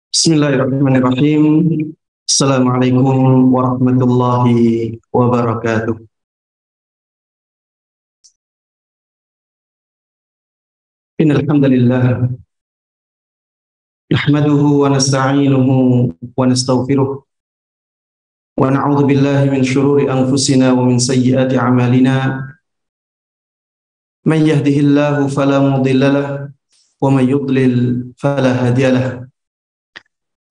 Bismillahirrahmanirrahim. Assalamualaikum warahmatullahi wabarakatuh. Innal hamdalillah nahmaduhu wa nasta'inuhu wa nastaghfiruh wa na'udzu billahi min shururi anfusina wa min sayyiati a'malina. Man yahdihillahu fala mudilla lahu wa man yudlil fala hadiya lahu.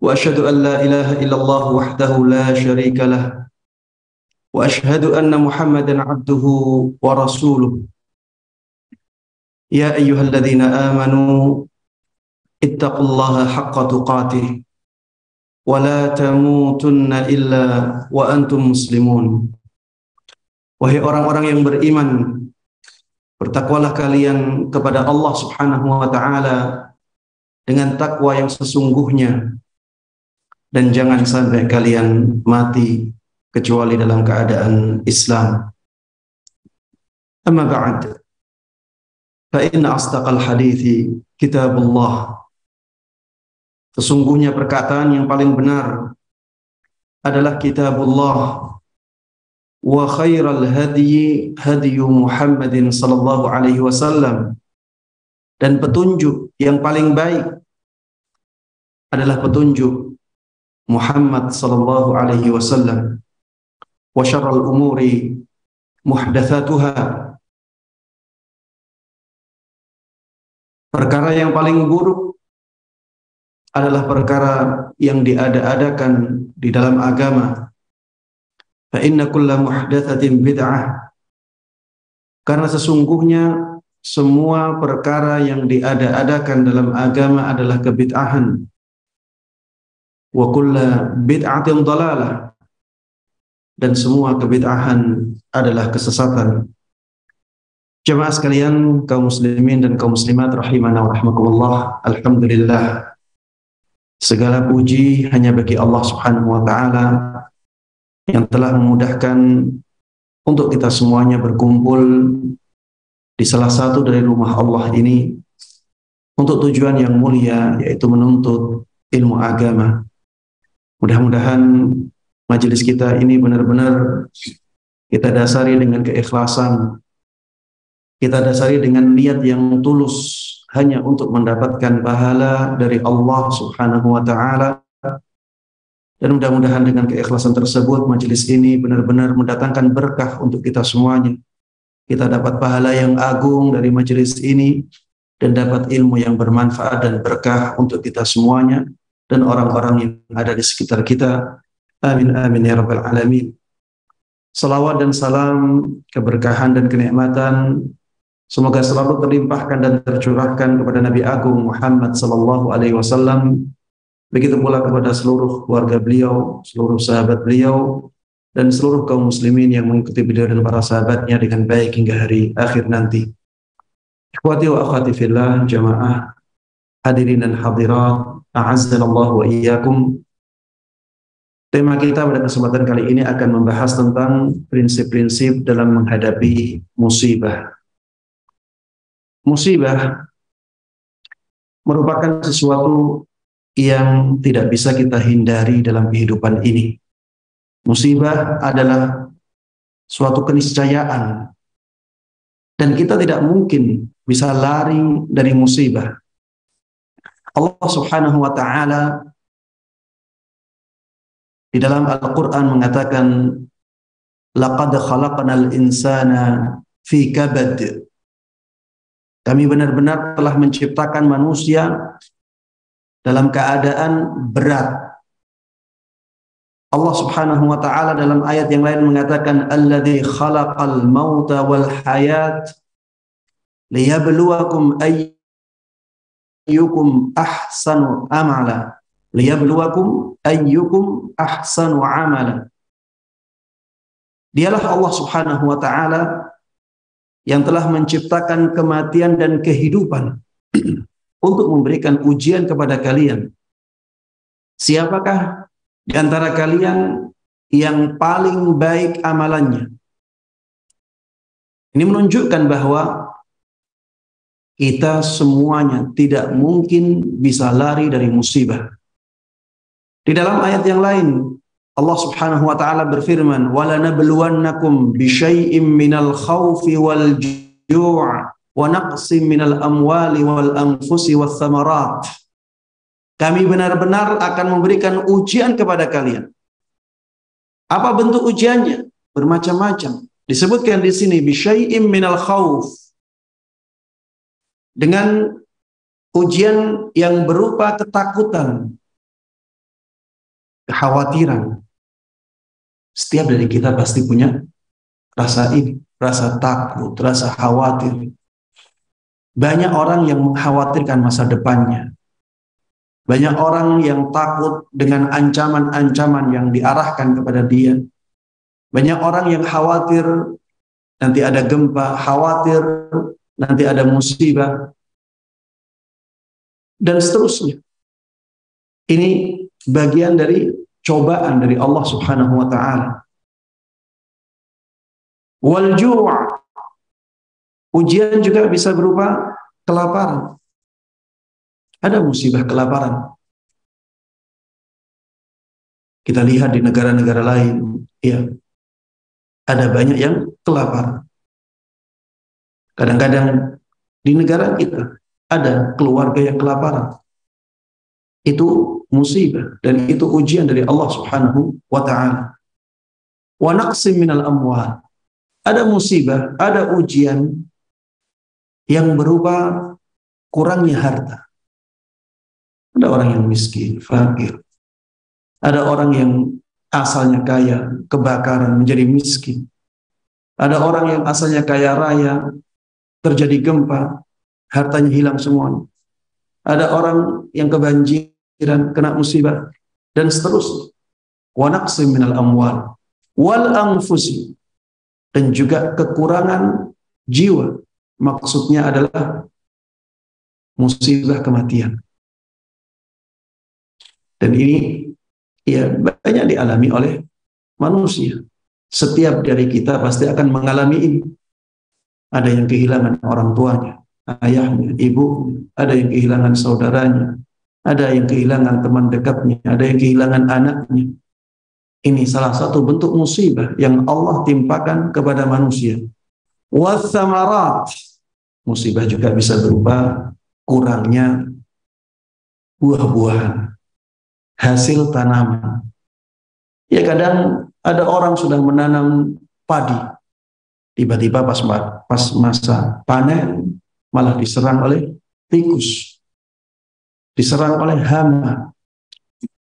Wa asyhadu an la ilaha illallah wahdahu la syarika lah wa asyhadu anna Muhammadan abduhu wa rasuluh. Ya ayyuhalladzina amanu ittaqullaha haqqa tuqatih wa la tamutunna illa wa antum muslimun. Wahai orang-orang yang beriman, bertakwalah kalian kepada Allah Subhanahu wa taala dengan takwa yang sesungguhnya, dan jangan sampai kalian mati kecuali dalam keadaan Islam. Amma ba'd, fa inna asdaqal hadithi kitabullah. Sesungguhnya perkataan yang paling benar adalah kitabullah. Wa khairal hadyi hadyu Muhammadin sallallahu alaihi wasallam. Dan petunjuk yang paling baik adalah petunjuk Muhammad sallallahu alaihi wasallam. Wa syarrul umuri muhdatsatuha. Perkara yang paling buruk adalah perkara yang diada-adakan di dalam agama. Fa inna kulla muhdatsatin bid'ah. Karena sesungguhnya semua perkara yang diada-adakan dalam agama adalah kebid'ahan. Wa kulla bid'atin dhalalah. Dan semua kebid'ahan adalah kesesatan. Jemaah sekalian, kaum muslimin dan kaum muslimat rahimana wa rahmakumullah. Alhamdulillah, segala puji hanya bagi Allah Subhanahu wa taala yang telah memudahkan untuk kita semuanya berkumpul di salah satu dari rumah Allah ini untuk tujuan yang mulia, yaitu menuntut ilmu agama. Mudah-mudahan majelis kita ini benar-benar kita dasari dengan keikhlasan, kita dasari dengan niat yang tulus hanya untuk mendapatkan pahala dari Allah Subhanahu wa taala. Dan mudah-mudahan dengan keikhlasan tersebut majelis ini benar-benar mendatangkan berkah untuk kita semuanya. Kita dapat pahala yang agung dari majelis ini dan dapat ilmu yang bermanfaat dan berkah untuk kita semuanya dan orang-orang yang ada di sekitar kita. Amin amin ya rabbal alamin. Salawat dan salam, keberkahan dan kenikmatan semoga selalu terlimpahkan dan tercurahkan kepada Nabi Agung Muhammad sallallahu alaihi wasallam. Begitu pula kepada seluruh keluarga beliau, seluruh sahabat beliau, dan seluruh kaum muslimin yang mengikuti beliau dan para sahabatnya dengan baik hingga hari akhir nanti. Ikhwati wa akhwati fillah, jamaah hadirin dan hadirat, a'azzallahu wa iyyakum. Tema kita pada kesempatan kali ini akan membahas tentang prinsip-prinsip dalam menghadapi musibah. Musibah merupakan sesuatu yang tidak bisa kita hindari dalam kehidupan ini. Musibah adalah suatu keniscayaan dan kita tidak mungkin bisa lari dari musibah. Allah Subhanahu wa taala di dalam Al-Qur'an mengatakan, laqad khalaqnal insana fi kabad. Kami benar-benar telah menciptakan manusia dalam keadaan berat. Allah Subhanahu wa taala dalam ayat yang lain mengatakan, alladzi khalaqal mauta wal hayat liyabluwakum ayyukum ahsanu amala. liyabluwakum ayyukum ahsanu amala. Dialah Allah Subhanahu wa taala yang telah menciptakan kematian dan kehidupan untuk memberikan ujian kepada kalian. Siapakah di antara kalian yang paling baik amalannya? Ini menunjukkan bahwa kita semuanya tidak mungkin bisa lari dari musibah. Di dalam ayat yang lain, Allah Subhanahu wa taala berfirman, "Walanabluwannakum bisyai'im minal khaufi wal ju' wa naqsim minal amwali wal anfusi wath thamarat." Kami benar-benar akan memberikan ujian kepada kalian. Apa bentuk ujiannya? Bermacam-macam. Disebutkan di sini bisyai'im minal khauf. Dengan ujian yang berupa ketakutan, kekhawatiran. Setiap dari kita pasti punya rasa ini, rasa takut, rasa khawatir. Banyak orang yang mengkhawatirkan masa depannya. Banyak orang yang takut dengan ancaman-ancaman yang diarahkan kepada dia. Banyak orang yang khawatir nanti ada gempa, khawatir nanti ada musibah, dan seterusnya. Ini bagian dari cobaan dari Allah Subhanahu wa taala. Wal ju', ujian juga bisa berupa kelaparan. Ada musibah kelaparan. Kita lihat di negara-negara lain, ya, ada banyak yang kelaparan. Kadang-kadang di negara kita ada keluarga yang kelaparan. Itu musibah dan itu ujian dari Allah Subhanahu wa taala. Wa naqsim minal amwal. Ada musibah, ada ujian yang berupa kurangnya harta. Ada orang yang miskin, fakir. Ada orang yang asalnya kaya, kebakaran menjadi miskin. Ada orang yang asalnya kaya raya, terjadi gempa, hartanya hilang semuanya. Ada orang yang kebanjiran, kena musibah, dan seterusnya. Wa naqsim minal amwal wal anfusi, dan juga kekurangan jiwa. Maksudnya adalah musibah kematian. Dan ini ya banyak dialami oleh manusia. Setiap dari kita pasti akan mengalami ini. Ada yang kehilangan orang tuanya, ayahnya, ibunya, ada yang kehilangan saudaranya, ada yang kehilangan teman dekatnya, ada yang kehilangan anaknya. Ini salah satu bentuk musibah yang Allah timpakan kepada manusia. Wathamarat, musibah juga bisa berupa kurangnya buah-buahan, hasil tanaman. Ya kadang ada orang sudah menanam padi, tiba-tiba pas masa panen malah diserang oleh tikus, diserang oleh hama,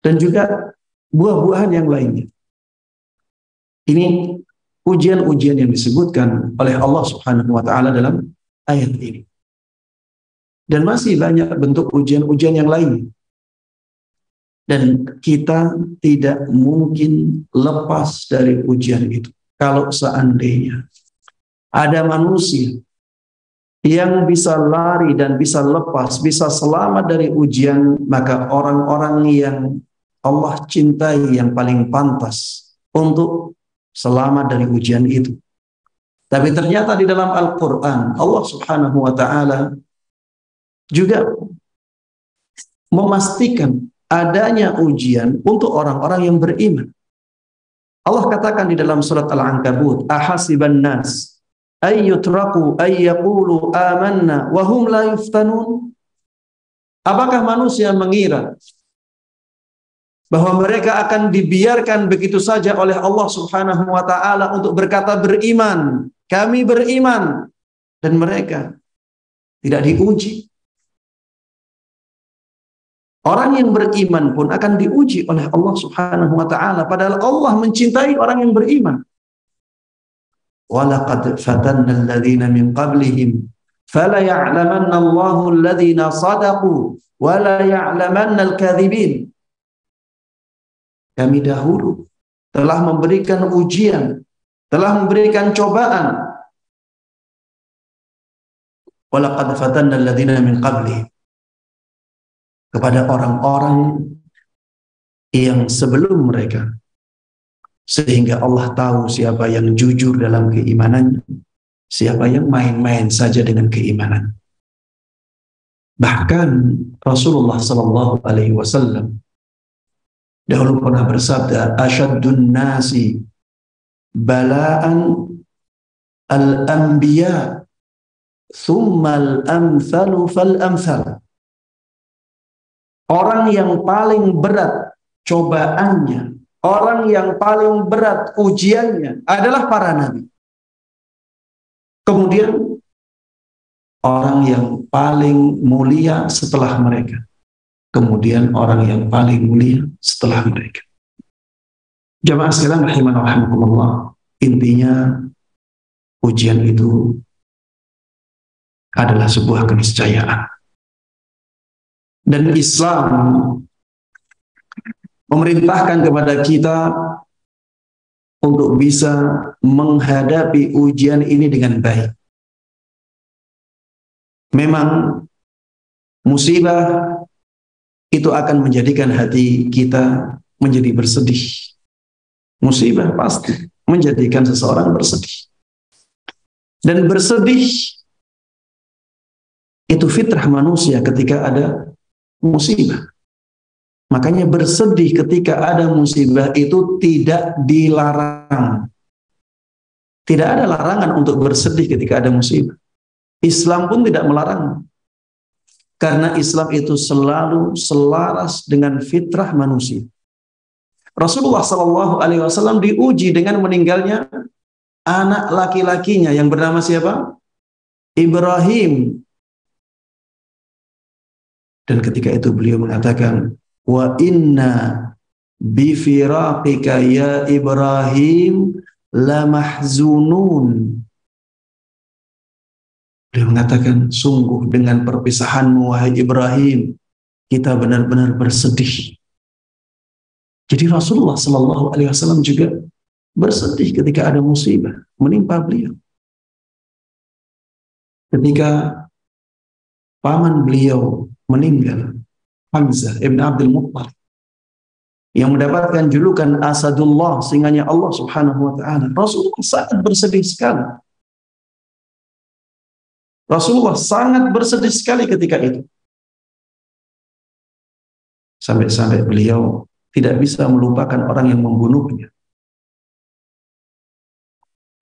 dan juga buah-buahan yang lainnya. Ini ujian-ujian yang disebutkan oleh Allah Subhanahu wa taala dalam ayat ini. Dan masih banyak bentuk ujian-ujian yang lain. Dan kita tidak mungkin lepas dari ujian itu. Kalau seandainya ada manusia yang bisa lari dan bisa lepas, bisa selamat dari ujian, maka orang-orang yang Allah cintai yang paling pantas untuk selamat dari ujian itu. Tapi ternyata di dalam Al-Quran, Allah Subhanahu wa ta'ala juga memastikan adanya ujian untuk orang-orang yang beriman. Allah katakan di dalam surat Al-Ankabut, ahasiban nas ayyutraku ayyaqulu amanna wa hum la yuftanun. Apakah manusia mengira bahwa mereka akan dibiarkan begitu saja oleh Allah Subhanahu wa ta'ala untuk berkata beriman, kami beriman, dan mereka tidak diuji? Orang yang beriman pun akan diuji oleh Allah Subhanahu wa ta'ala, padahal Allah mencintai orang yang beriman. Walaqad fatanna alladhina min qablihim fala ya'lamanna Allahu alladhina sadaqu wa la ya'lamanna al-kadhibin. Kami dahulu telah memberikan ujian, telah memberikan cobaan. Walaqad fatanna alladziina min qablihim, kepada orang-orang yang sebelum mereka, sehingga Allah tahu siapa yang jujur dalam keimanannya, siapa yang main-main saja dengan keimanan. Bahkan Rasulullah sallallahu alaihi wasallam dahulu pernah bersabda, asyaddun nasi bala'an al-anbiya thumma al-amthalu fal-amthal. Orang yang paling berat cobaannya, orang yang paling berat ujiannya adalah para nabi. Kemudian orang yang paling mulia setelah mereka. Kemudian orang yang paling mulia setelah mereka. Jamaah sekalian rahimana wa rahimakumullah, intinya ujian itu adalah sebuah keniscayaan. Dan Islam memerintahkan kepada kita untuk bisa menghadapi ujian ini dengan baik. Memang musibah itu akan menjadikan hati kita menjadi bersedih. Musibah pasti menjadikan seseorang bersedih. Dan bersedih itu fitrah manusia ketika ada musibah. Makanya bersedih ketika ada musibah itu tidak dilarang. Tidak ada larangan untuk bersedih ketika ada musibah. Islam pun tidak melarang. Karena Islam itu selalu selaras dengan fitrah manusia. Rasulullah SAW diuji dengan meninggalnya anak laki-lakinya yang bernama siapa? Ibrahim. Dan ketika itu beliau mengatakan, wa inna bi firaqika ya Ibrahim la mahzunun. Beliau mengatakan, sungguh dengan perpisahanmu wahai Ibrahim, kita benar-benar bersedih. Jadi Rasulullah SAW juga bersedih ketika ada musibah menimpa beliau. Ketika paman beliau meninggal, Hamzah ibn Abdul Muttalib, yang mendapatkan julukan Asadullah, singanya Allah Subhanahu wa taala, Rasulullah sangat bersedih sekali. Rasulullah sangat bersedih sekali ketika itu. Sampai-sampai beliau tidak bisa melupakan orang yang membunuhnya.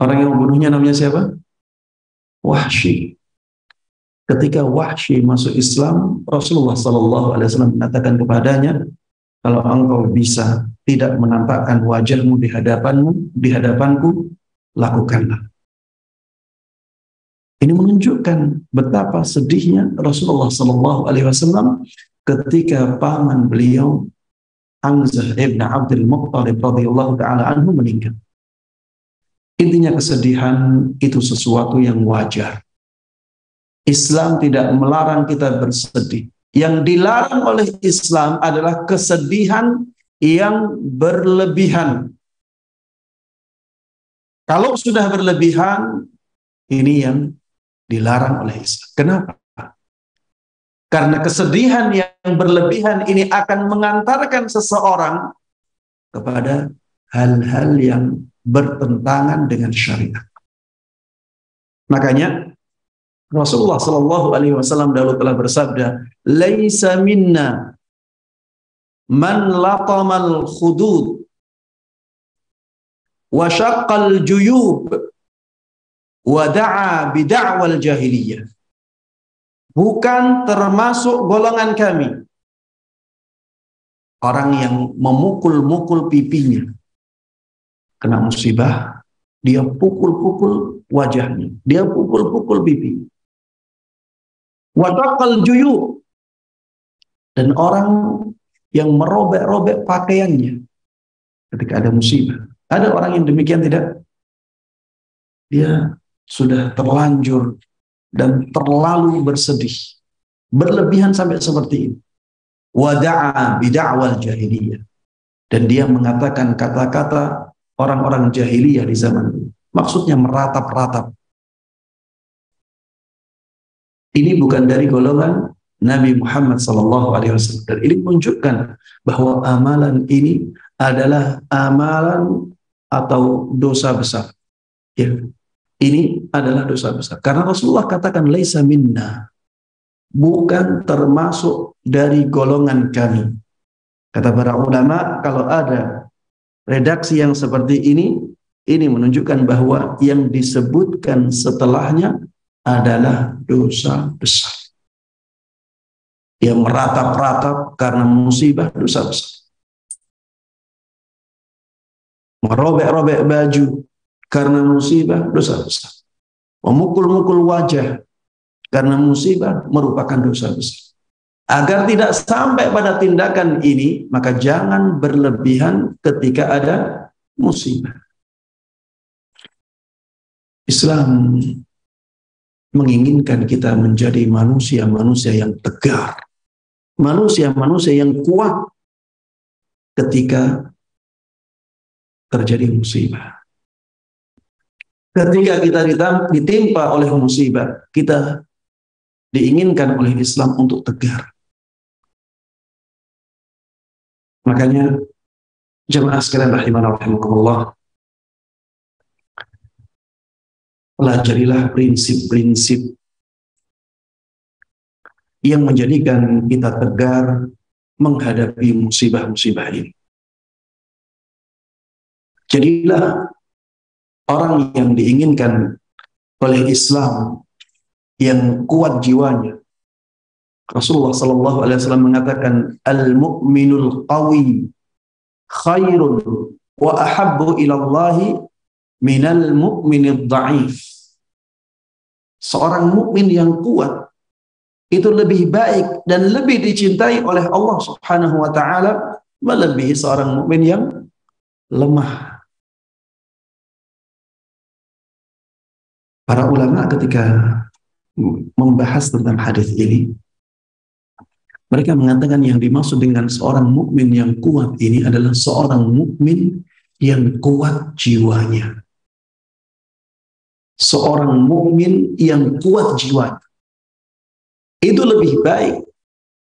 Orang yang membunuhnya namanya siapa? Wahsy. Ketika Wahsy masuk Islam, Rasulullah SAW mengatakan kepadanya, kalau engkau bisa tidak menampakkan wajahmu di hadapanku, lakukanlah. Ini menunjukkan betapa sedihnya Rasulullah SAW ketika paman beliau Hamzah ibn Abdul Muttalib radhiyallahu taala anhu meninggal. Intinya kesedihan itu sesuatu yang wajar. Islam tidak melarang kita bersedih. Yang dilarang oleh Islam adalah kesedihan yang berlebihan. Kalau sudah berlebihan, ini yang dilarang oleh Islam. Kenapa? Karena kesedihan yang berlebihan ini akan mengantarkan seseorang kepada hal-hal yang bertentangan dengan syariat. Makanya Rasulullah SAW dahulu telah bersabda, "Laisa minna man laqamal khudud wa syaqqal juyub wa da'a bid'awal jahiliyah." Bukan termasuk golongan kami orang yang memukul-mukul pipinya kena musibah, dia pukul-pukul wajahnya, dia pukul-pukul pipinya. Wa syaqqal juyub, dan orang yang merobek-robek pakaiannya ketika ada musibah. Ada orang yang demikian tidak? Dia sudah terlanjur dan terlalu bersedih, berlebihan sampai seperti ini. Wada'a bid'awal jahiliyah, Dan dia mengatakan kata-kata orang-orang jahiliyah di zaman itu. Maksudnya meratap-ratap. Ini bukan dari golongan Nabi Muhammad SAW. Dan ini menunjukkan bahwa amalan ini adalah amalan atau dosa besar. Ya. Ini adalah dosa besar. Karena Rasulullah katakan, laisa minna. Bukan termasuk dari golongan kami. Kata para ulama, kalau ada redaksi yang seperti ini menunjukkan bahwa yang disebutkan setelahnya adalah dosa besar. Yang meratap-ratap karena musibah, dosa besar. Merobek-robek baju karena musibah, dosa besar. Memukul-mukul wajah karena musibah merupakan dosa besar. Agar tidak sampai pada tindakan ini, maka jangan berlebihan ketika ada musibah. Islam menginginkan kita menjadi manusia-manusia yang tegar, manusia-manusia yang kuat ketika terjadi musibah. Ketika kita ditimpa oleh musibah, kita diinginkan oleh Islam untuk tegar. Makanya jemaah sekalian rahimana rahimakumullah, pelajarilah prinsip-prinsip yang menjadikan kita tegar menghadapi musibah-musibah ini. Jadilah orang yang diinginkan oleh Islam yang kuat jiwanya. Rasulullah SAW mengatakan, al-mu'minul qawi khairun wa ahabbu ilallahi minal mu'minid dha'if. Seorang mukmin yang kuat itu lebih baik dan lebih dicintai oleh Allah Subhanahu wa taala melebihi seorang mukmin yang lemah. Para ulama ketika membahas tentang hadis ini, mereka mengatakan yang dimaksud dengan seorang mukmin yang kuat ini adalah seorang mukmin yang kuat jiwanya. Seorang mukmin yang kuat jiwanya. Itu lebih baik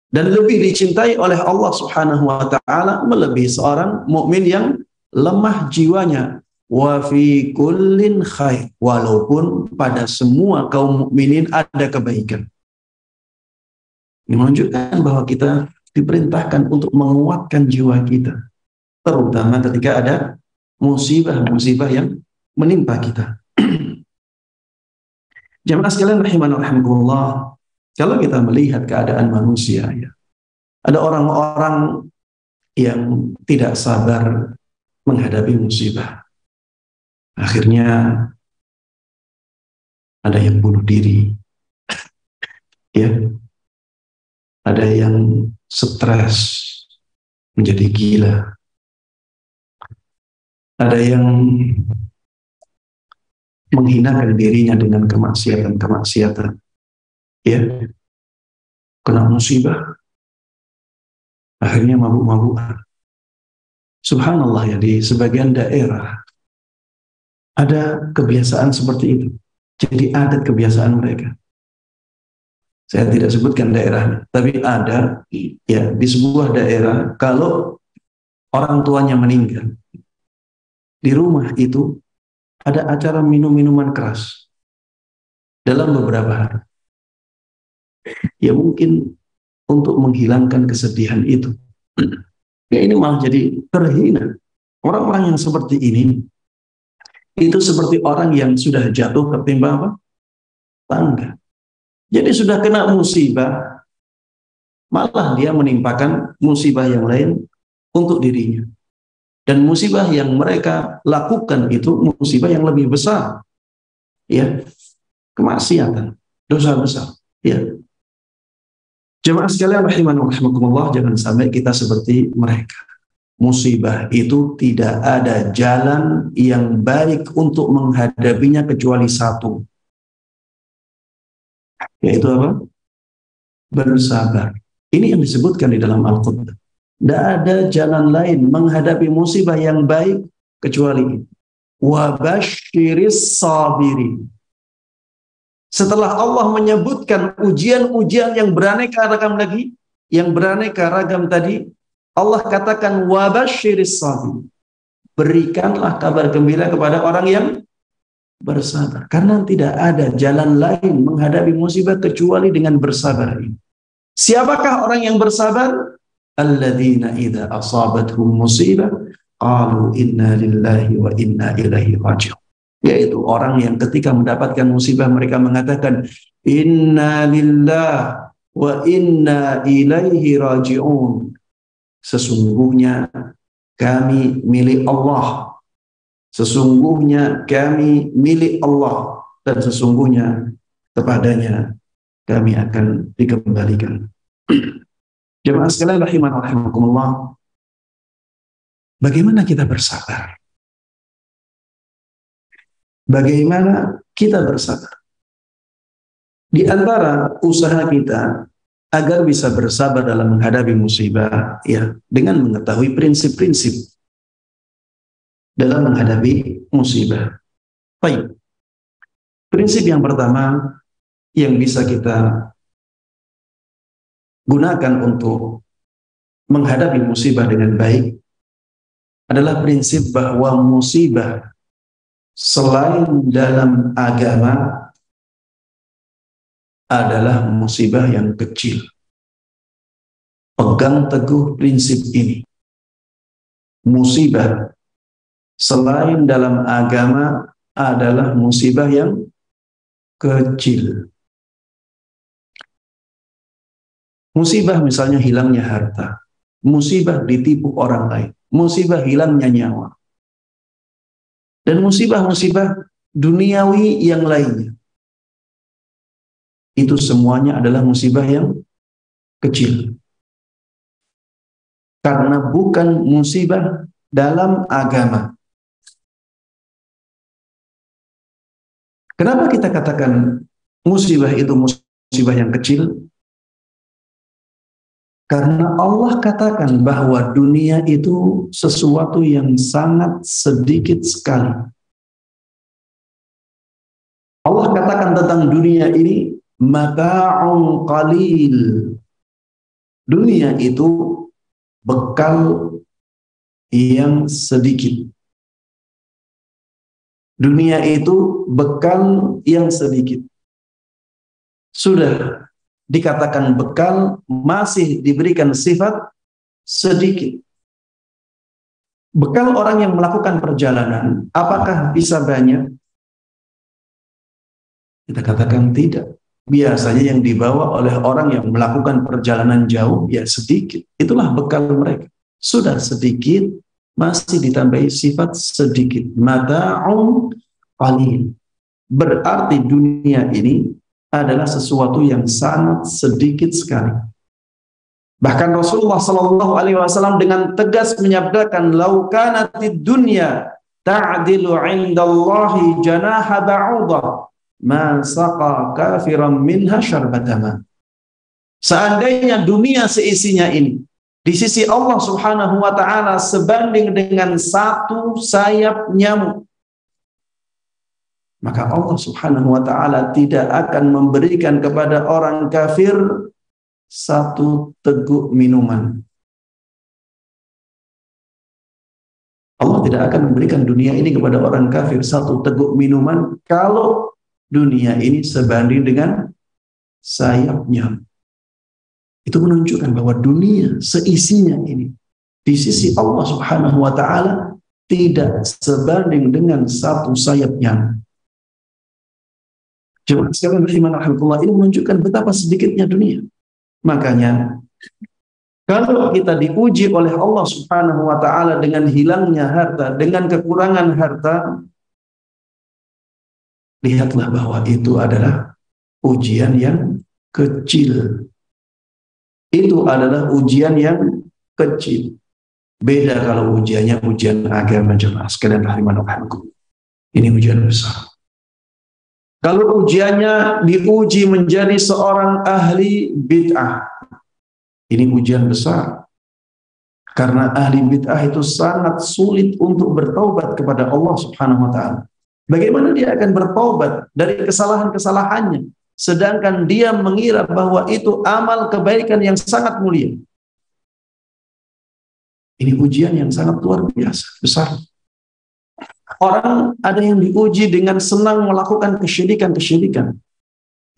dan lebih dicintai oleh Allah Subhanahu wa taala melebihi seorang mukmin yang lemah jiwanya. Wa fi kullin khair, walaupun pada semua kaum mukminin ada kebaikan. Ini menunjukkan bahwa kita diperintahkan untuk menguatkan jiwa kita, terutama ketika ada musibah-musibah yang menimpa kita. Jemaah sekalian rahimana rahimakumullah, kalau kita melihat keadaan manusia, ya, ada orang-orang yang tidak sabar menghadapi musibah. Akhirnya ada yang bunuh diri, ya. Ada yang stres menjadi gila. Ada yang menghinakan dirinya dengan kemaksiatan-kemaksiatan. Ya. Kena musibah. Akhirnya mabuk-mabukan. Subhanallah, ya, di sebagian daerah ada kebiasaan seperti itu. Jadi adat kebiasaan mereka. Saya tidak sebutkan daerahnya, tapi ada, ya, di sebuah daerah kalau orang tuanya meninggal, di rumah itu ada acara minum-minuman keras dalam beberapa hari. Ya mungkin untuk menghilangkan kesedihan itu. Ya ini malah jadi terhina. Orang-orang yang seperti ini itu seperti orang yang sudah jatuh ketimpa apa? Tangga. Jadi sudah kena musibah, malah dia menimpakan musibah yang lain untuk dirinya. Dan musibah yang mereka lakukan itu musibah yang lebih besar. Ya, kemaksiatan, dosa besar. Ya. Jemaah sekalian rahimani rahimakumullah, jangan sampai kita seperti mereka. Musibah itu tidak ada jalan yang baik untuk menghadapinya kecuali satu. Yaitu apa? Bersabar. Ini yang disebutkan di dalam Al-Quran. Tidak ada jalan lain menghadapi musibah yang baik kecuali ini. Wa basyiris sabirin. Setelah Allah menyebutkan ujian-ujian yang beraneka ragam lagi, yang beraneka ragam tadi, Allah katakan wa basyiris sabirin. Berikanlah kabar gembira kepada orang yang bersabar. Karena tidak ada jalan lain menghadapi musibah kecuali dengan bersabar ini. Siapakah orang yang bersabar? Alladzina idza asabatuhum musibah qalu inna lillahi wa inna ilaihi raji'un. Yaitu orang yang ketika mendapatkan musibah mereka mengatakan inna lillahi wa inna ilaihi raji'un. Sesungguhnya kami milik Allah. Sesungguhnya kami milik Allah dan sesungguhnya kepadanya kami akan dikembalikan. Jemaah sekalian rahiman rahimakumullah, bagaimana kita bersabar? Bagaimana kita bersabar? Di antara usaha kita agar bisa bersabar dalam menghadapi musibah, ya, dengan mengetahui prinsip-prinsip dalam menghadapi musibah. Baik. Prinsip yang pertama yang bisa kita gunakan untuk menghadapi musibah dengan baik adalah prinsip bahwa musibah selain dalam agama adalah musibah yang kecil. Pegang teguh prinsip ini. Musibah selain dalam agama adalah musibah yang kecil. Musibah misalnya hilangnya harta, musibah ditipu orang lain, musibah hilangnya nyawa, dan musibah-musibah duniawi yang lainnya. Itu semuanya adalah musibah yang kecil. Karena bukan musibah dalam agama. Kenapa kita katakan musibah itu musibah yang kecil? Karena Allah katakan bahwa dunia itu sesuatu yang sangat sedikit sekali. Allah katakan tentang dunia ini mata'un qalil. Dunia itu bekal yang sedikit. Dunia itu bekal yang sedikit. Sudah dikatakan bekal, masih diberikan sifat sedikit. Bekal orang yang melakukan perjalanan, apakah bisa banyak? Kita katakan tidak. Biasanya yang dibawa oleh orang yang melakukan perjalanan jauh, ya sedikit. Itulah bekal mereka. Sudah sedikit, masih ditambahi sifat sedikit. Mata'un qalil. Berarti dunia ini adalah sesuatu yang sangat sedikit sekali. Bahkan Rasulullah Shallallahu Alaihi Wasallam dengan tegas menyabdakan, "Lau kanatid dunya ta'dilu 'indallahi janaha ba'udah, ma saqa kafiran minha syarbatama." Seandainya dunia seisinya ini di sisi Allah Subhanahu wa taala sebanding dengan satu sayap nyamuk, maka Allah Subhanahu wa ta'ala tidak akan memberikan kepada orang kafir satu teguk minuman. Allah tidak akan memberikan dunia ini kepada orang kafir satu teguk minuman kalau dunia ini sebanding dengan sayapnya. Itu menunjukkan bahwa dunia seisinya ini di sisi Allah Subhanahu wa ta'ala tidak sebanding dengan satu sayapnya. Jemaah sekalian rahiman rahmatullah, ini menunjukkan betapa sedikitnya dunia. Makanya kalau kita diuji oleh Allah Subhanahu wa ta'ala dengan hilangnya harta, dengan kekurangan harta, lihatlah bahwa itu adalah ujian yang kecil. Itu adalah ujian yang kecil. Beda kalau ujiannya ujian agama. Jemaah sekalian rahiman rahmatullah, ini ujian besar. Kalau ujiannya diuji menjadi seorang ahli bid'ah, ini ujian besar. Karena ahli bid'ah itu sangat sulit untuk bertaubat kepada Allah Subhanahu wa taala. Bagaimana dia akan bertaubat dari kesalahan-kesalahannya sedangkan dia mengira bahwa itu amal kebaikan yang sangat mulia? Ini ujian yang sangat luar biasa, besar. Orang ada yang diuji dengan senang melakukan kesyirikan-kesyirikan.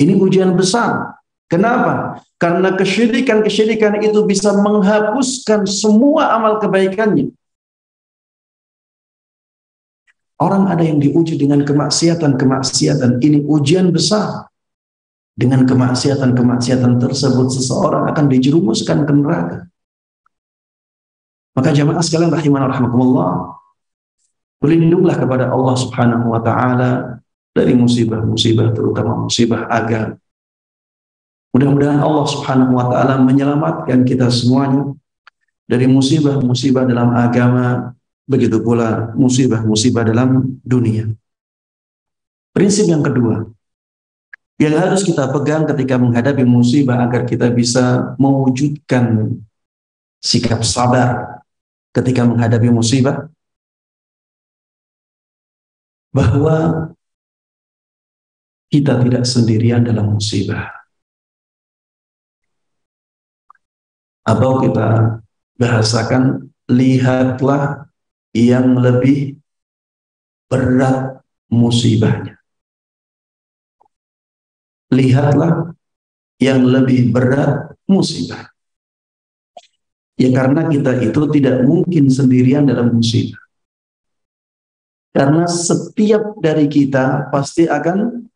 Ini ujian besar. Kenapa? Karena kesyirikan-kesyirikan itu bisa menghapuskan semua amal kebaikannya. Orang ada yang diuji dengan kemaksiatan-kemaksiatan. Ini ujian besar. Dengan kemaksiatan-kemaksiatan tersebut seseorang akan dijerumuskan ke neraka. Maka jamaah sekalian rahimana rahimakumullah, berlindunglah kepada Allah Subhanahu wa taala dari musibah-musibah, terutama musibah agama. Mudah-mudahan Allah Subhanahu wa taala menyelamatkan kita semuanya dari musibah-musibah dalam agama, begitu pula musibah-musibah dalam dunia. Prinsip yang kedua yang harus kita pegang ketika menghadapi musibah agar kita bisa mewujudkan sikap sabar ketika menghadapi musibah, bahwa kita tidak sendirian dalam musibah. Atau kita bahasakan, lihatlah yang lebih berat musibahnya. Lihatlah yang lebih berat musibah. Ya karena kita itu tidak mungkin sendirian dalam musibah. Karena setiap dari kita pasti akan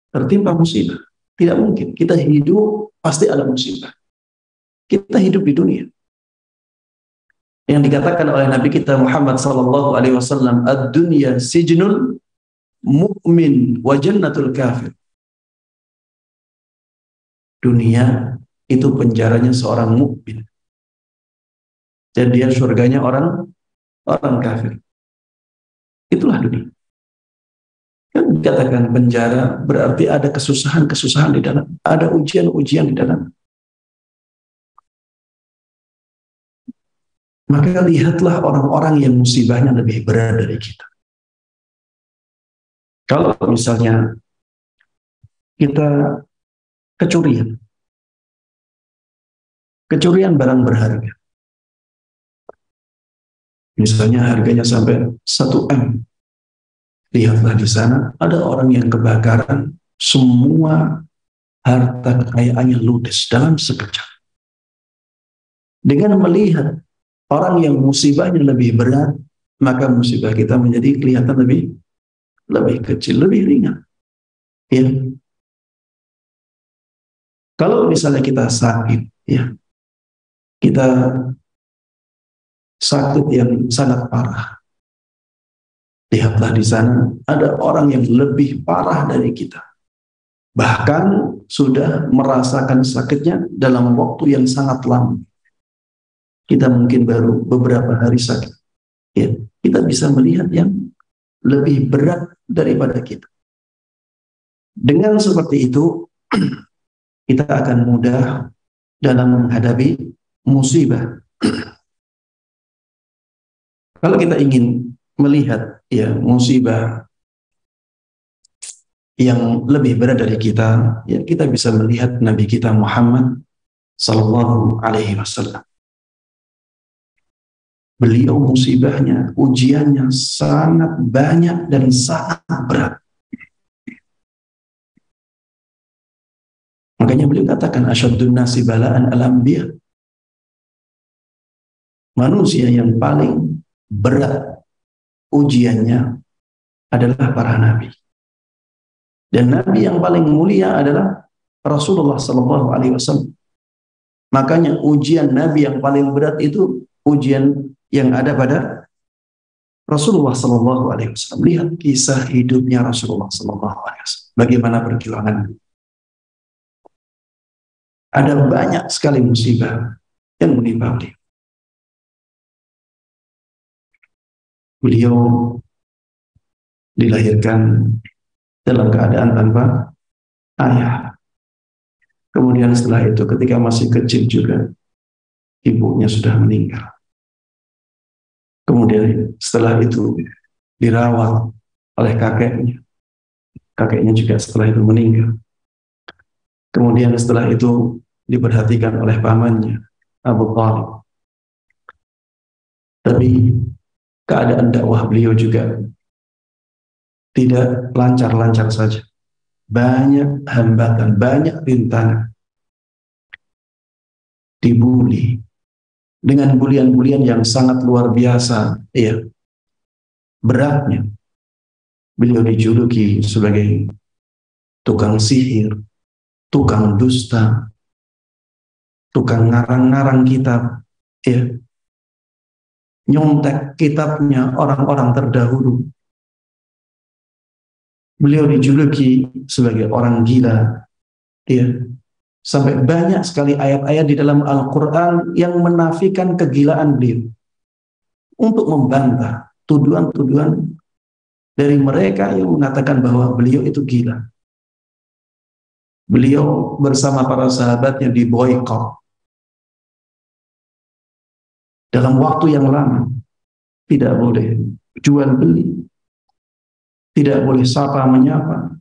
tertimpa musibah. Tidak mungkin. Kita hidup pasti ada musibah. Kita hidup di dunia. Yang dikatakan oleh Nabi kita Muhammad sallallahu alaihi wasallam, ad-dunya sijnul mu'min wa jannatul kafir. Dunia itu penjaranya seorang mukmin. Dan dia surganya orang kafir. Itulah dunia. Yang dikatakan penjara berarti ada kesusahan-kesusahan di dalam, ada ujian-ujian di dalam. Maka lihatlah orang-orang yang musibahnya lebih berat dari kita. Kalau misalnya kita kecurian barang berharga, misalnya harganya sampai 1 M, lihatlah di sana ada orang yang kebakaran, semua harta kekayaannya ludes dalam sekejap. Dengan melihat orang yang musibahnya lebih berat, maka musibah kita menjadi kelihatan lebih kecil, lebih ringan. Ya. Kalau misalnya kita sakit, ya, kita sakit yang sangat parah, lihatlah di sana ada orang yang lebih parah dari kita, bahkan sudah merasakan sakitnya dalam waktu yang sangat lama. Kita mungkin baru beberapa hari sakit, ya, kita bisa melihat yang lebih berat daripada kita. Dengan seperti itu kita akan mudah dalam menghadapi musibah. Kalau kita ingin melihat ya musibah yang lebih berat dari kita, ya kita bisa melihat Nabi kita Muhammad sallallahu alaihi wasallam. Beliau musibahnya, ujiannya sangat banyak dan sangat berat. Makanya beliau katakan asyaddun nasi bala'an al-anbiya. Manusia yang paling berat ujiannya adalah para nabi. Dan nabi yang paling mulia adalah Rasulullah sallallahu alaihi wasallam. Makanya ujian nabi yang paling berat itu ujian yang ada pada Rasulullah sallallahu alaihi wasallam. Lihat kisah hidupnya Rasulullah sallallahu alaihi wasallam. Bagaimana perjuangan. Ada banyak sekali musibah yang menimpa beliau. Beliau dilahirkan dalam keadaan tanpa ayah. Kemudian setelah itu ketika masih kecil juga ibunya sudah meninggal. Kemudian setelah itu dirawat oleh kakeknya. Kakeknya juga setelah itu meninggal. Kemudian setelah itu diperhatikan oleh pamannya, Abu Thalib. Tapi keadaan dakwah beliau juga tidak lancar-lancar saja. Banyak hambatan, banyak rintangan. Dibuli dengan bulian-bulian yang sangat luar biasa, ya, beratnya. Beliau dijuluki sebagai tukang sihir, tukang dusta, tukang ngarang-ngarang kitab, ya, nyontek kitabnya orang-orang terdahulu. Beliau dijuluki sebagai orang gila, ya. Sampai banyak sekali ayat-ayat di dalam Al-Quran yang menafikan kegilaan beliau, untuk membantah tuduhan-tuduhan dari mereka yang mengatakan bahwa beliau itu gila. Beliau bersama para sahabatnya diboikot dalam waktu yang lama. Tidak boleh jual beli, tidak boleh sapa menyapa,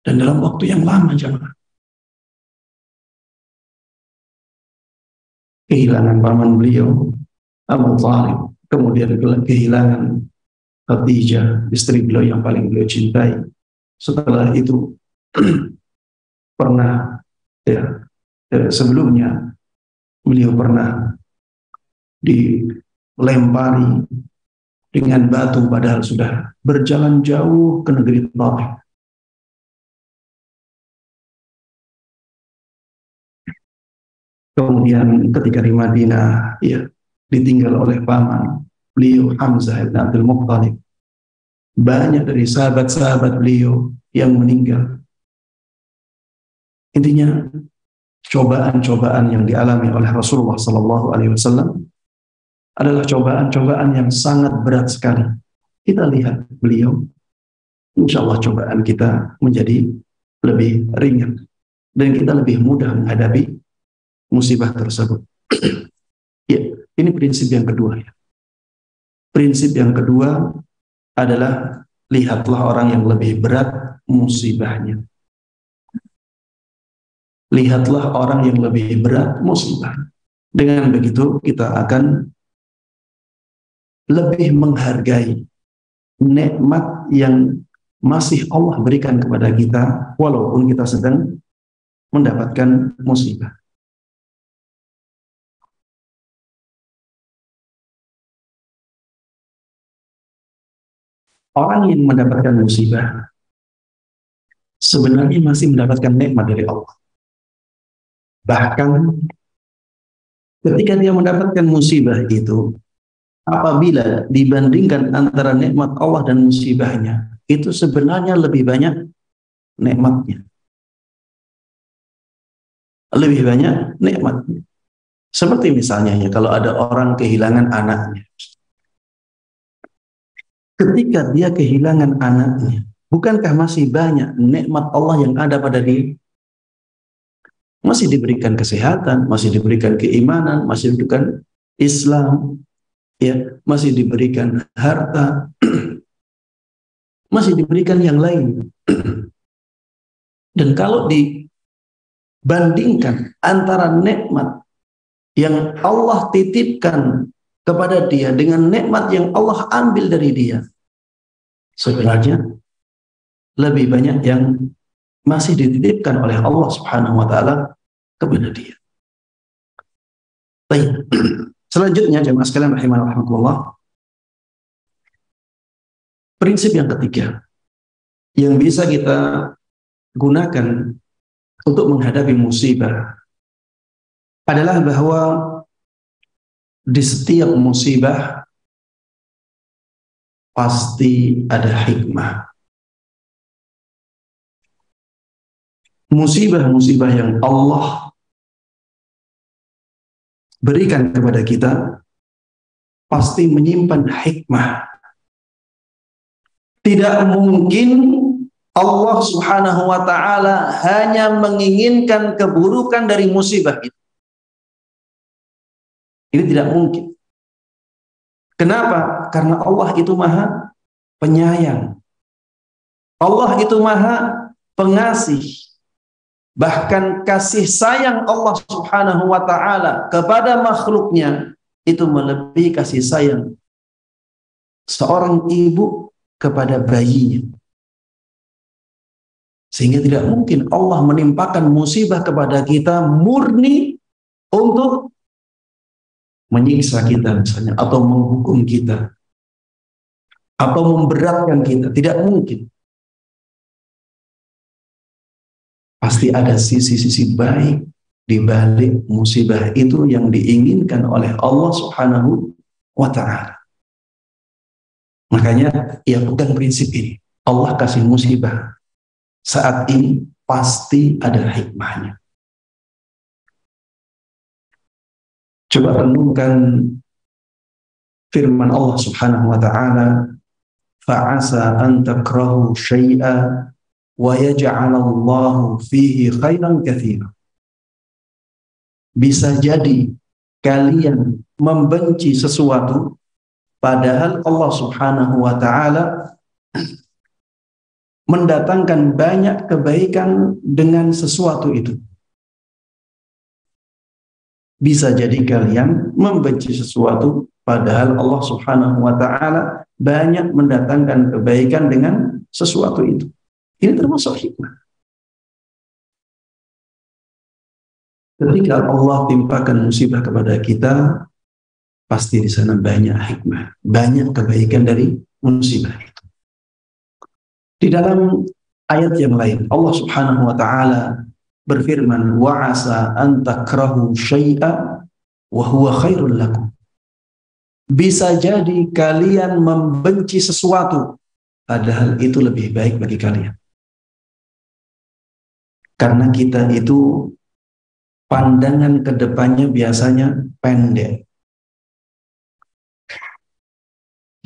dan dalam waktu yang lama, jemaah. Kehilangan paman beliau, Abu Thalib, kemudian kehilangan Khadijah, istri beliau yang paling beliau cintai. Setelah itu pernah, ya, sebelumnya beliau pernah dilempari dengan batu padahal sudah berjalan jauh ke negeri Taif. Kemudian ketika di Madinah, ya, ditinggal oleh paman beliau Hamzah bin Abdul Muttalib. Banyak dari sahabat-sahabat beliau yang meninggal. Intinya cobaan-cobaan yang dialami oleh Rasulullah SAW adalah cobaan-cobaan yang sangat berat sekali. Kita lihat beliau, insya Allah cobaan kita menjadi lebih ringan dan kita lebih mudah menghadapi musibah tersebut. Ya, ini prinsip yang kedua. Ya. Prinsip yang kedua adalah lihatlah orang yang lebih berat musibahnya. Lihatlah orang yang lebih berat musibahnya. Dengan begitu kita akan lebih menghargai nikmat yang masih Allah berikan kepada kita walaupun kita sedang mendapatkan musibah. Orang yang mendapatkan musibah sebenarnya masih mendapatkan nikmat dari Allah. Bahkan ketika dia mendapatkan musibah itu, apabila dibandingkan antara nikmat Allah dan musibahnya, itu sebenarnya lebih banyak nikmatnya. Lebih banyak nikmatnya. Seperti misalnya ya, kalau ada orang kehilangan anaknya. Ketika dia kehilangan anaknya, bukankah masih banyak nikmat Allah yang ada pada dia? Masih diberikan kesehatan, masih diberikan keimanan, masih diberikan Islam, ya, masih diberikan harta, masih diberikan yang lain. Dan kalau dibandingkan antara nikmat yang Allah titipkan kepada dia dengan nikmat yang Allah ambil dari dia, sebenarnya lebih banyak yang masih dititipkan oleh Allah Subhanahu wa taala kepada dia. Baik. Selanjutnya jemaah sekalian rahimanallah, prinsip yang ketiga yang bisa kita gunakan untuk menghadapi musibah adalah bahwa di setiap musibah pasti ada hikmah. Musibah-musibah yang Allah berikan kepada kita pasti menyimpan hikmah. Tidak mungkin Allah Subhanahu wa taala hanya menginginkan keburukan dari musibah itu. Ini tidak mungkin. Kenapa? Karena Allah itu maha penyayang. Allah itu maha pengasih. Bahkan kasih sayang Allah subhanahu wa ta'ala kepada makhluknya itu melebihi kasih sayang seorang ibu kepada bayinya. Sehingga tidak mungkin Allah menimpakan musibah kepada kita murni untuk menyiksa kita misalnya, atau menghukum kita, atau memberatkan kita. Tidak mungkin. Pasti ada sisi-sisi baik di balik musibah itu yang diinginkan oleh Allah subhanahu wa ta'ala. Makanya ia pegang prinsip ini. Allah kasih musibah saat ini pasti ada hikmahnya. Coba renungkan firman Allah subhanahu wa ta'ala, fa'asa an takrahu syai'a wa yaj'alallahu fihi khairan katsira. Bisa jadi kalian membenci sesuatu padahal Allah subhanahu wa ta'ala mendatangkan banyak kebaikan dengan sesuatu itu. Bisa jadi kalian membenci sesuatu padahal Allah subhanahu wa ta'ala banyak mendatangkan kebaikan dengan sesuatu itu. Ini termasuk hikmah. Ketika Allah timpakan musibah kepada kita, pasti di sana banyak hikmah, banyak kebaikan dari musibah itu. Di dalam ayat yang lain, Allah subhanahu wa ta'ala berfirman, wa'asa an takrahu syai'a wa huwa khairul lakum. Bisa jadi kalian membenci sesuatu padahal itu lebih baik bagi kalian. Karena kita itu pandangan ke depannya biasanya pendek.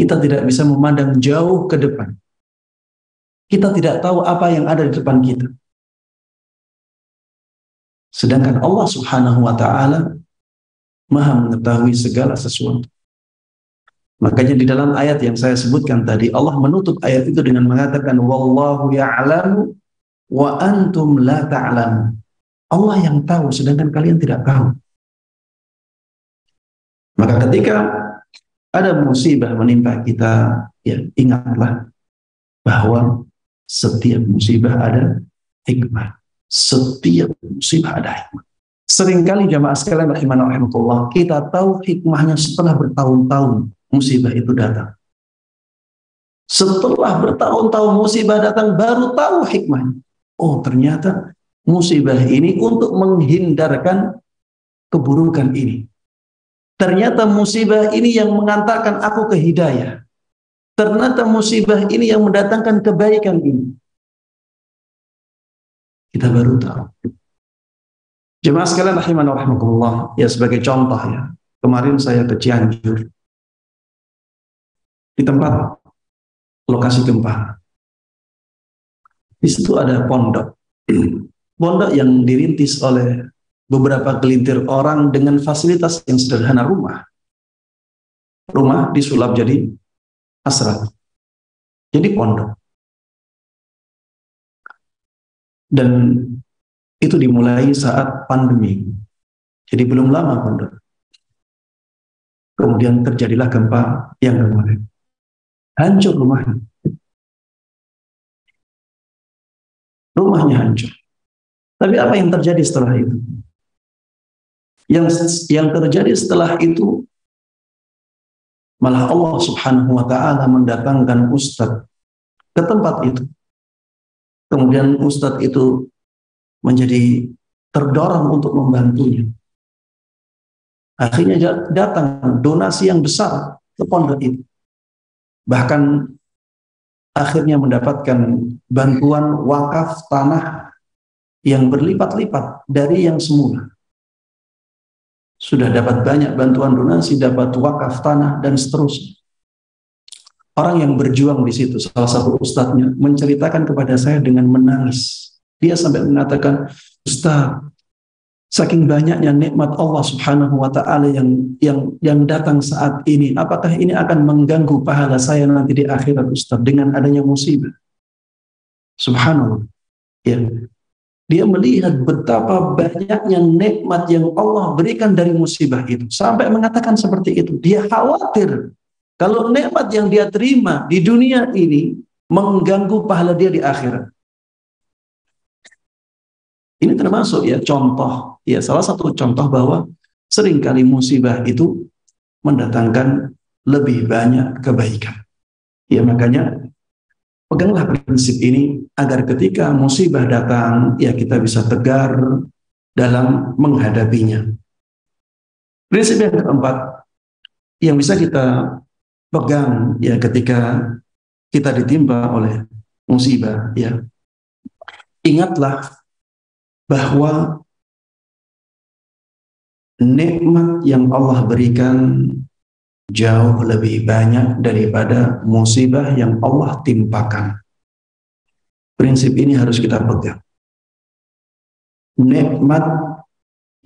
Kita tidak bisa memandang jauh ke depan. Kita tidak tahu apa yang ada di depan kita. Sedangkan Allah subhanahu wa ta'ala maha mengetahui segala sesuatu. Makanya di dalam ayat yang saya sebutkan tadi, Allah menutup ayat itu dengan mengatakan, wallahu ya'lamu wa antum la ta'lamu. Allah yang tahu, sedangkan kalian tidak tahu. Maka ketika ada musibah menimpa kita, ya ingatlah bahwa setiap musibah ada hikmah. Setiap musibah ada hikmah. Seringkali jamaah sekalian rahimahullah, kita tahu hikmahnya setelah bertahun-tahun musibah itu datang. Setelah bertahun-tahun musibah datang, baru tahu hikmahnya. Oh, ternyata musibah ini untuk menghindarkan keburukan ini. Ternyata musibah ini yang mengantarkan aku ke hidayah. Ternyata musibah ini yang mendatangkan kebaikan ini. Kita baru tahu. Jemaah sekalian rahimanallah, ya sebagai contoh ya. Kemarin saya ke Cianjur. Di tempat lokasi gempa. Di situ ada pondok. Pondok yang dirintis oleh beberapa gelintir orang dengan fasilitas yang sederhana rumah. Rumah disulap jadi asrama. Jadi pondok. Dan itu dimulai saat pandemi. Jadi belum lama pondok. Kemudian terjadilah gempa yang kemarin. Hancur rumahnya. Rumahnya hancur. Tapi apa yang terjadi setelah itu? Yang terjadi setelah itu, malah Allah subhanahu wa ta'ala mendatangkan ustadz ke tempat itu. Kemudian ustadz itu menjadi terdorong untuk membantunya. Akhirnya datang donasi yang besar ke pondok itu. Bahkan akhirnya mendapatkan bantuan wakaf tanah yang berlipat-lipat dari yang semula. Sudah dapat banyak bantuan donasi, dapat wakaf tanah, dan seterusnya. Orang yang berjuang di situ, salah satu ustadznya, menceritakan kepada saya dengan menangis. Dia sampai mengatakan, Ustaz, Saking banyaknya nikmat Allah Subhanahu wa taala yang datang saat ini, apakah ini akan mengganggu pahala saya nanti di akhirat, Ustaz, dengan adanya musibah? Subhanallah. Ya. Dia melihat betapa banyaknya nikmat yang Allah berikan dari musibah itu, sampai mengatakan seperti itu. Dia khawatir kalau nikmat yang dia terima di dunia ini mengganggu pahala dia di akhirat. Ini termasuk ya contoh, ya salah satu contoh bahwa seringkali musibah itu mendatangkan lebih banyak kebaikan. Ya makanya peganglah prinsip ini agar ketika musibah datang, ya kita bisa tegar dalam menghadapinya. Prinsip yang keempat yang bisa kita pegang ya ketika kita ditimpa oleh musibah, ya ingatlah bahwa nikmat yang Allah berikan jauh lebih banyak daripada musibah yang Allah timpakan. Prinsip ini harus kita pegang. Nikmat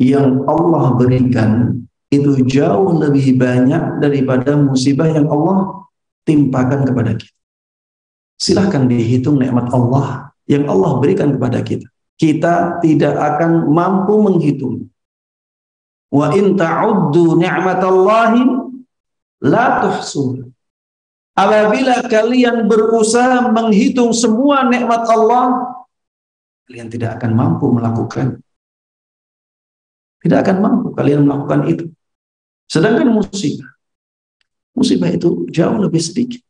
yang Allah berikan itu jauh lebih banyak daripada musibah yang Allah timpakan kepada kita. Silahkan dihitung nikmat Allah yang Allah berikan kepada kita. Kita tidak akan mampu menghitung. Wa in ta'uddu ni'matallahi la tuhsuha. Apabila kalian berusaha menghitung semua nikmat Allah, kalian tidak akan mampu melakukan. Tidak akan mampu kalian melakukan itu. Sedangkan musibah itu jauh lebih sedikit.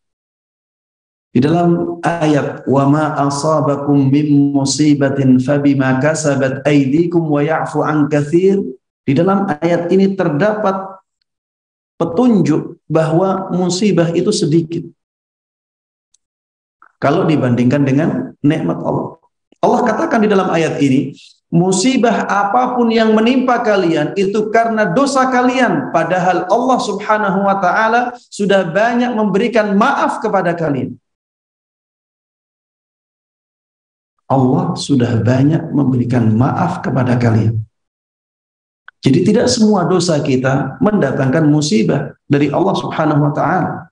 Di dalam ayat wa ma asabakum min musibatin fabima kasabat aydikum wa ya'fu an katsir, di dalam ayat ini terdapat petunjuk bahwa musibah itu sedikit kalau dibandingkan dengan nikmat Allah. Allah katakan di dalam ayat ini, musibah apapun yang menimpa kalian itu karena dosa kalian, padahal Allah Subhanahu wa taala sudah banyak memberikan maaf kepada kalian. Allah sudah banyak memberikan maaf kepada kalian. Jadi tidak semua dosa kita mendatangkan musibah dari Allah Subhanahu wa taala.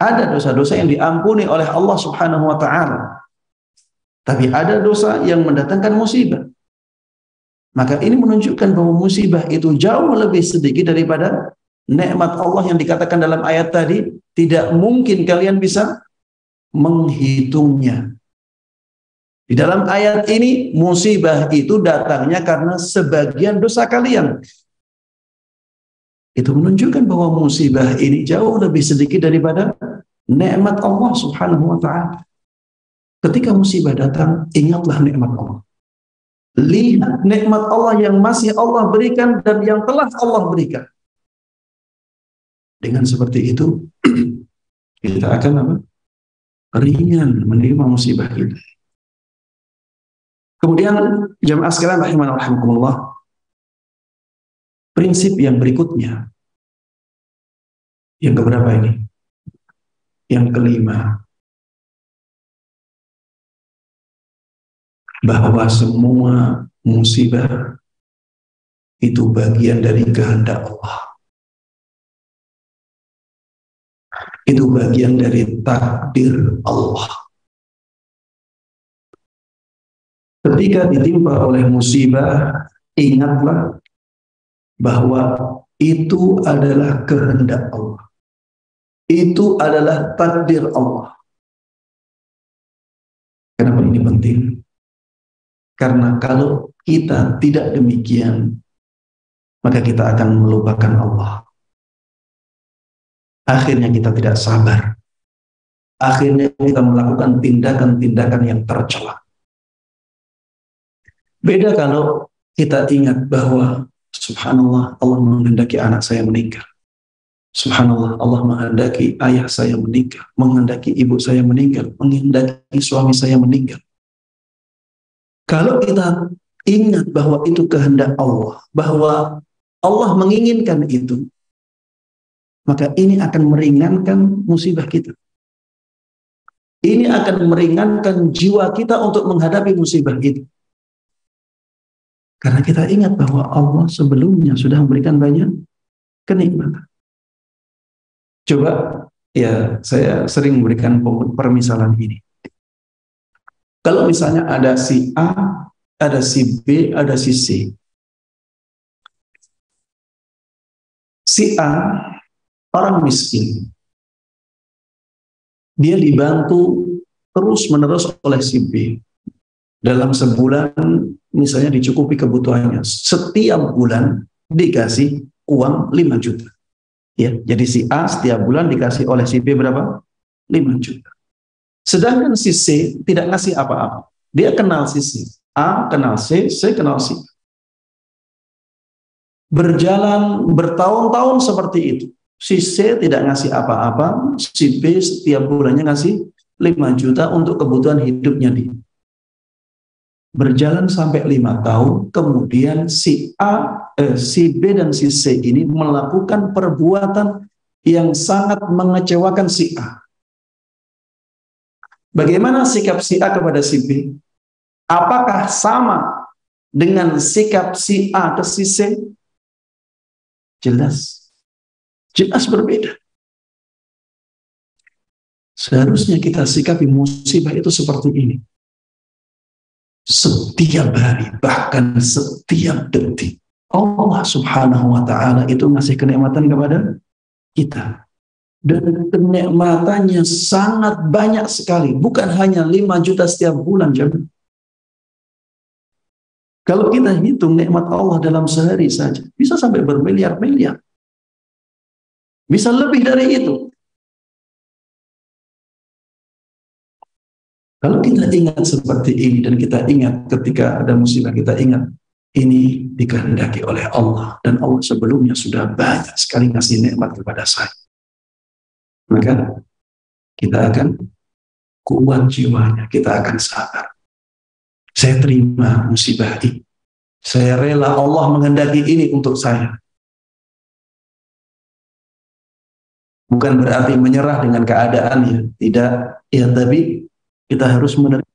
Ada dosa-dosa yang diampuni oleh Allah Subhanahu wa taala. Tapi ada dosa yang mendatangkan musibah. Maka ini menunjukkan bahwa musibah itu jauh lebih sedikit daripada nikmat Allah yang dikatakan dalam ayat tadi, tidak mungkin kalian bisa menghitungnya. Di dalam ayat ini, musibah itu datangnya karena sebagian dosa kalian. Itu menunjukkan bahwa musibah ini jauh lebih sedikit daripada nikmat Allah Subhanahu wa ta'ala. Ketika musibah datang, ingatlah nikmat Allah. Lihat nikmat Allah yang masih Allah berikan dan yang telah Allah berikan. Dengan seperti itu, kita akan apa? Ringan menerima musibah itu. Kemudian jamaah sekalian rahimani wa rahimakumullah, prinsip yang berikutnya, yang keberapa ini? Yang kelima, bahwa semua musibah itu bagian dari kehendak Allah. Itu bagian dari takdir Allah. Ketika ditimpa oleh musibah, ingatlah bahwa itu adalah kehendak Allah. Itu adalah takdir Allah. Kenapa ini penting? Karena kalau kita tidak demikian, maka kita akan melupakan Allah. Akhirnya kita tidak sabar. Akhirnya kita melakukan tindakan-tindakan yang tercela. Beda kalau kita ingat bahwa subhanallah, Allah menghendaki anak saya meninggal. Subhanallah, Allah menghendaki ayah saya meninggal, menghendaki ibu saya meninggal, menghendaki suami saya meninggal. Kalau kita ingat bahwa itu kehendak Allah, bahwa Allah menginginkan itu, maka ini akan meringankan musibah kita. Ini akan meringankan jiwa kita untuk menghadapi musibah itu. Karena kita ingat bahwa Allah sebelumnya sudah memberikan banyak kenikmatan. Coba, ya saya sering memberikan permisalan ini. Kalau misalnya ada si A, ada si B, ada si C. Si A, orang miskin. Dia dibantu terus-menerus oleh si B. Dalam sebulan misalnya dicukupi kebutuhannya. Setiap bulan dikasih uang 5 juta. Ya, jadi si A setiap bulan dikasih oleh si B berapa? 5 juta. Sedangkan si C tidak ngasih apa-apa. Dia kenal si C. A kenal C, C kenal si A. Berjalan bertahun-tahun seperti itu. Si C tidak ngasih apa-apa, si B setiap bulannya ngasih 5 juta untuk kebutuhan hidupnya dia. Berjalan sampai 5 tahun, kemudian si B dan si C ini melakukan perbuatan yang sangat mengecewakan si A. Bagaimana sikap si A kepada si B? Apakah sama dengan sikap si A ke si C? Jelas berbeda. Seharusnya kita sikapi musibah itu seperti ini. Setiap hari, bahkan setiap detik, Allah Subhanahu wa Ta'ala itu ngasih kenikmatan kepada kita. Dan kenikmatannya sangat banyak sekali, bukan hanya 5 juta setiap bulan. Kalau kita hitung nikmat Allah dalam sehari saja, bisa sampai bermiliar-miliar. Bisa lebih dari itu. Kalau kita ingat seperti ini, dan kita ingat ketika ada musibah, kita ingat ini dikehendaki oleh Allah, dan Allah sebelumnya sudah banyak sekali ngasih nikmat kepada saya, maka kita akan kuat jiwanya, kita akan sabar. Saya terima musibah ini, saya rela Allah menghendaki ini untuk saya. Bukan berarti menyerah dengan keadaan, ya tidak, ya, tapi kita harus menerima.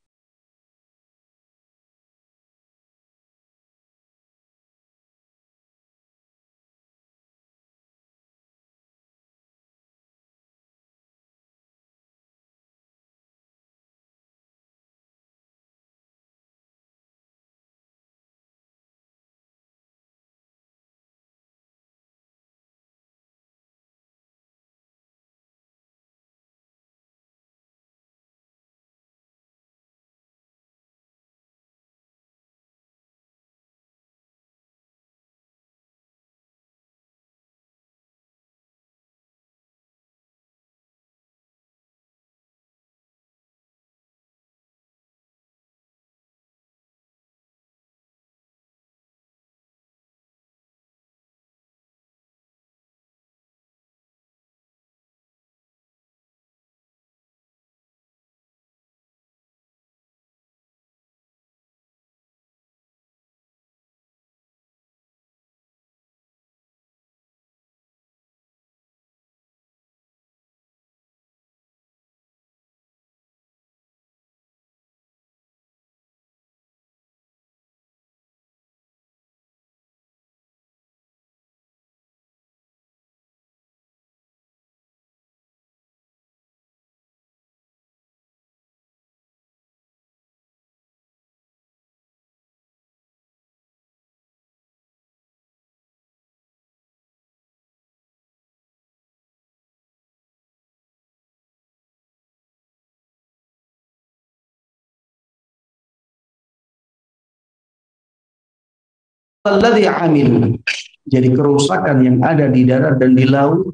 Alladzi amil. Jadi kerusakan yang ada di darat dan di laut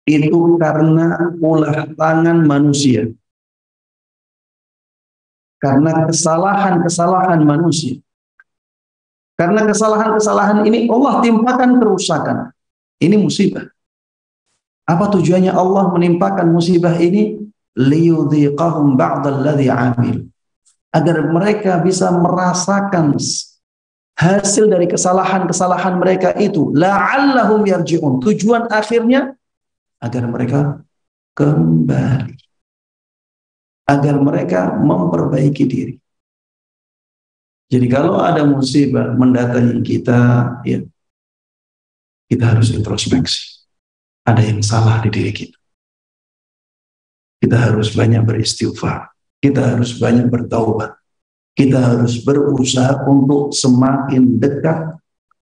itu karena ulah tangan manusia. Karena kesalahan-kesalahan manusia. Karena kesalahan-kesalahan ini Allah timpakan kerusakan. Ini musibah. Apa tujuannya Allah menimpakan musibah ini? Liyudhiqahum ba'dalladzi amil. Agar mereka bisa merasakan hasil dari kesalahan-kesalahan mereka itu, la'allahum yarji'un. Tujuan akhirnya agar mereka kembali, agar mereka memperbaiki diri. Jadi kalau ada musibah mendatangi kita, ya kita harus introspeksi. Ada yang salah di diri kita. Kita harus banyak beristighfar. Kita harus banyak bertaubat. Kita harus berusaha untuk semakin dekat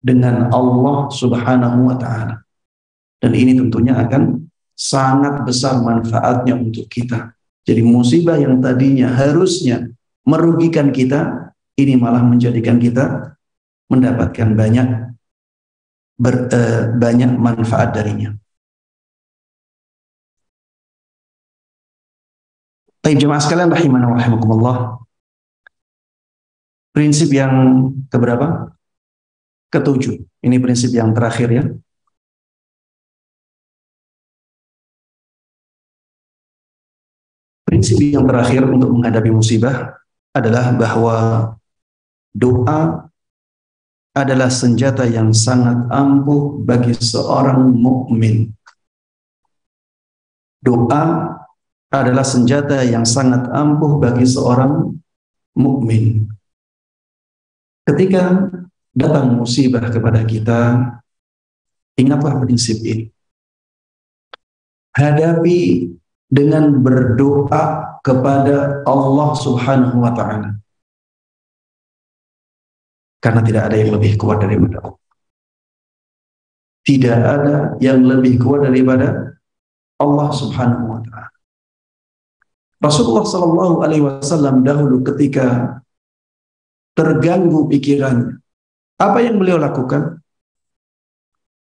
dengan Allah Subhanahu wa Ta'ala. Dan ini tentunya akan sangat besar manfaatnya untuk kita. Jadi musibah yang tadinya harusnya merugikan kita, ini malah menjadikan kita mendapatkan banyak manfaat darinya. Baik jemaah sekalian rahimana wa rahimakumullah. Prinsip yang keberapa? Ketujuh. Ini prinsip yang terakhir ya. Prinsip yang terakhir untuk menghadapi musibah adalah bahwa doa adalah senjata yang sangat ampuh bagi seorang mukmin. Doa adalah senjata yang sangat ampuh bagi seorang mukmin. Ketika datang musibah kepada kita, ingatlah prinsip ini. Hadapi dengan berdoa kepada Allah Subhanahu wa Ta'ala. Karena tidak ada yang lebih kuat daripada Allah. Tidak ada yang lebih kuat daripada Allah Subhanahu wa Ta'ala. Rasulullah Sallallahu Alaihi Wasallam dahulu ketika terganggu pikirannya, apa yang beliau lakukan?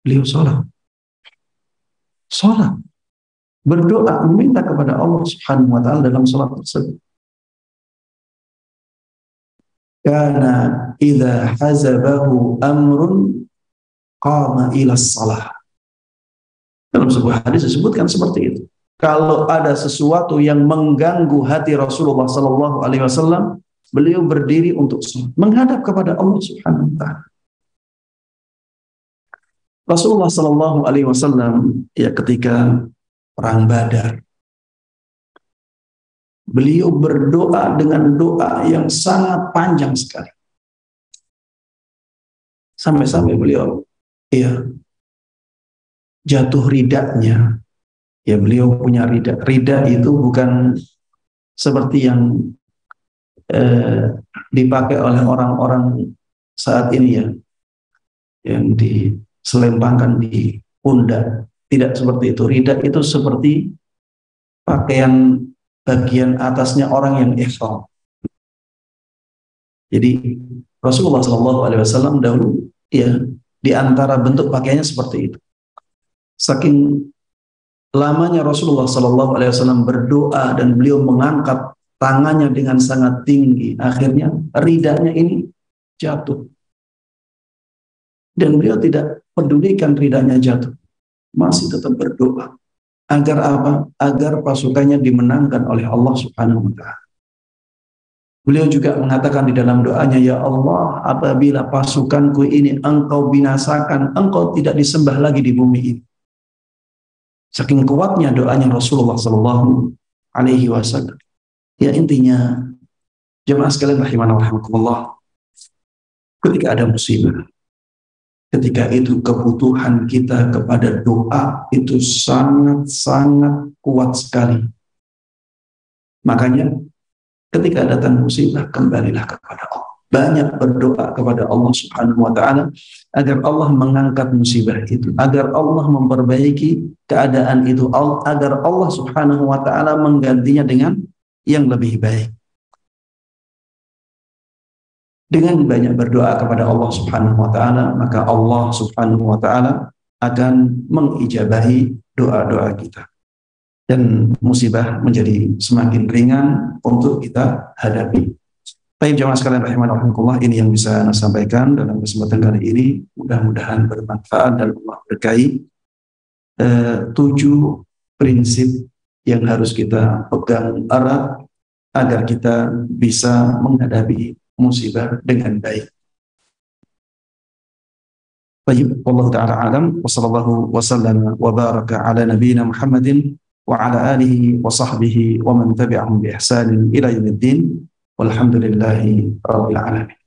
Beliau sholat, berdoa, meminta kepada Allah Subhanahu wa Ta'ala dalam sholat tersebut. Karena idza hazabahu amrun qama ila shalah. Dalam sebuah hadis disebutkan seperti itu. Kalau ada sesuatu yang mengganggu hati Rasulullah Sallallahu Alaihi Wasallam, beliau berdiri untuk sholat, menghadap kepada Allah Subhanahu Wa Taala. Rasulullah Sallallahu Alaihi Wasallam ya ketika perang Badar, beliau berdoa dengan doa yang sangat panjang sekali, sampai-sampai beliau ya jatuh ridanya. Ya beliau punya rida. Rida itu bukan seperti yang dipakai oleh orang-orang saat ini ya, yang diselempangkan di pundak. Tidak seperti itu. Rida itu seperti pakaian bagian atasnya orang yang ihram. Jadi Rasulullah SAW dahulu ya di antara bentuk pakaiannya seperti itu. Saking lamanya Rasulullah SAW berdoa dan beliau mengangkat tangannya dengan sangat tinggi, akhirnya ridanya ini jatuh. Dan beliau tidak pedulikan ridanya jatuh, masih tetap berdoa. Agar apa? Agar pasukannya dimenangkan oleh Allah Subhanahu wa Ta'ala. Beliau juga mengatakan di dalam doanya, ya Allah, apabila pasukanku ini engkau binasakan, engkau tidak disembah lagi di bumi ini. Saking kuatnya doanya Rasulullah Sallallahu Alaihi Wasallam. Ya intinya, jemaah sekalian rahimana wa rahimakumullah, ketika ada musibah, ketika itu kebutuhan kita kepada doa itu sangat-sangat kuat sekali. Makanya ketika datang musibah, kembalilah kepada Allah. Banyak berdoa kepada Allah Subhanahu wa Ta'ala agar Allah mengangkat musibah itu, agar Allah memperbaiki keadaan itu, agar Allah Subhanahu wa Ta'ala menggantinya dengan yang lebih baik. Dengan banyak berdoa kepada Allah Subhanahu wa Ta'ala, maka Allah Subhanahu wa Ta'ala akan mengijabahi doa-doa kita, dan musibah menjadi semakin ringan untuk kita hadapi. Baik jemaah sekalian rahimanallah, ini yang bisa saya sampaikan dalam kesempatan kali ini. Mudah-mudahan bermanfaat dan Allah berkahi. 7 prinsip yang harus kita pegang erat agar kita bisa menghadapi musibah dengan baik. Baik, wallahu ta'ala alam, wa sallallahu wa sallama wa baraka ala nabiyyina Muhammadin wa ala alihi wa sahbihi wa man tabi'ahum bi ihsanin ila yaumiddin. Walhamdulillahi rabbil alamin.